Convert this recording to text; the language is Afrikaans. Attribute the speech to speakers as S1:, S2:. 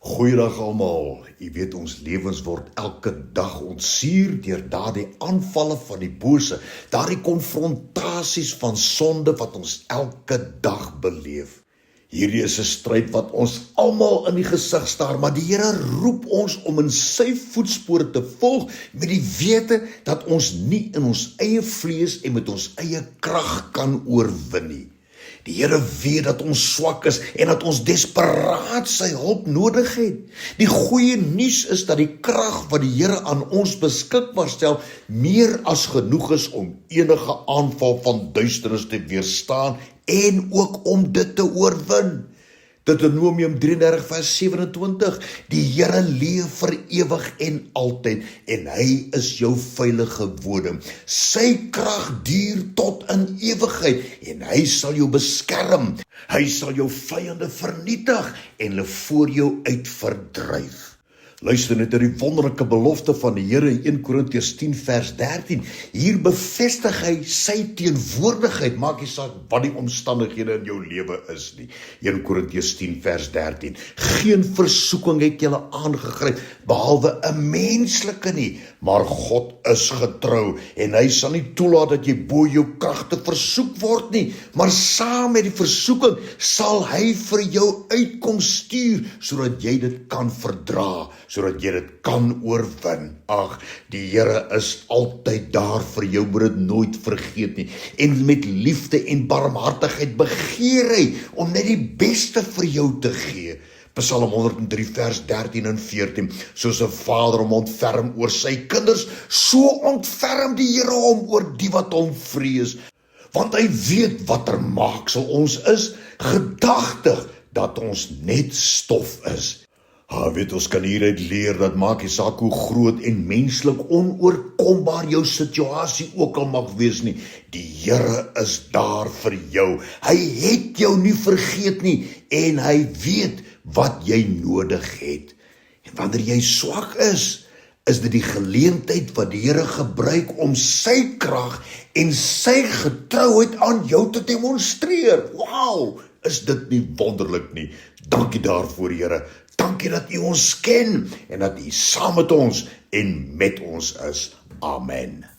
S1: Goeiedag almal. Jy weet ons lewens word elke dag ontsuur deur daardie aanvalle van die bose, daardie konfrontasies van sonde wat ons elke dag beleef. Hierdie is 'n stryd wat ons almal in die gesig staar, maar die Here roep ons om in sy voetspore te volg met die wete dat ons nie in ons eie vlees en met ons eie krag kan oorwin nie. Die Here weet dat ons swak is en dat ons desperaat sy hulp nodig het. Die goeie nuus is dat die krag wat die Here aan ons beskikbaar stel, meer as genoeg is om enige aanval van duisternis te weerstaan en ook om dit te oorwin. Deuteronomium 33 vers 27, die Here leef vir ewig en altyd en hy is jou veilige woning. Sy krag duur tot in ewigheid en hy sal jou beskerm. Hy sal jou vyande vernietig en hulle voor jou uit verdryf. Luister net na die wonderlike belofte van die Here in 1 Korintiërs 10 vers 13. Hier bevestig hy sy teenwoordigheid, maak nie saak wat die omstandighede in jou lewe is nie. 1 Korintiërs 10 vers 13. Geen versoeking het julle aangegryp, behalwe 'n menslike nie, maar God is getrou en hy sal nie toelaat dat jy bo jou kragte versoek word nie, maar saam met die versoeking sal hy vir jou uitkoms stuur, sodat jy dit kan verdra, sodat jy dit kan oorwin. Ag, die Here is altyd daar vir jou, moet dit nooit vergeet nie. En met liefde en barmhartigheid begeer hy om net die beste vir jou te gee. Psalm 103 vers 13 en 14, soos 'n vader hom ontferm oor sy kinders, so ontferm die Here hom oor die wat hom vrees. Want hy weet watter maaksel ons is, gedagtig dat ons net stof is. Weet ons kan hieruit leer dat maak nie saak hoe groot en menslik onoorkombaar jou situasie ook al mag wees nie, die Here is daar vir jou. Hy het jou nie vergeet nie en hy weet wat jy nodig het. En wanneer jy swak is dit die geleentheid wat die Here gebruik om sy krag en sy getrouheid aan jou te demonstreer. Wow, is dit nie wonderlik nie? Dankie daarvoor, Here. Dankie dat U ons ken en dat U saam met ons en met ons is. Amen.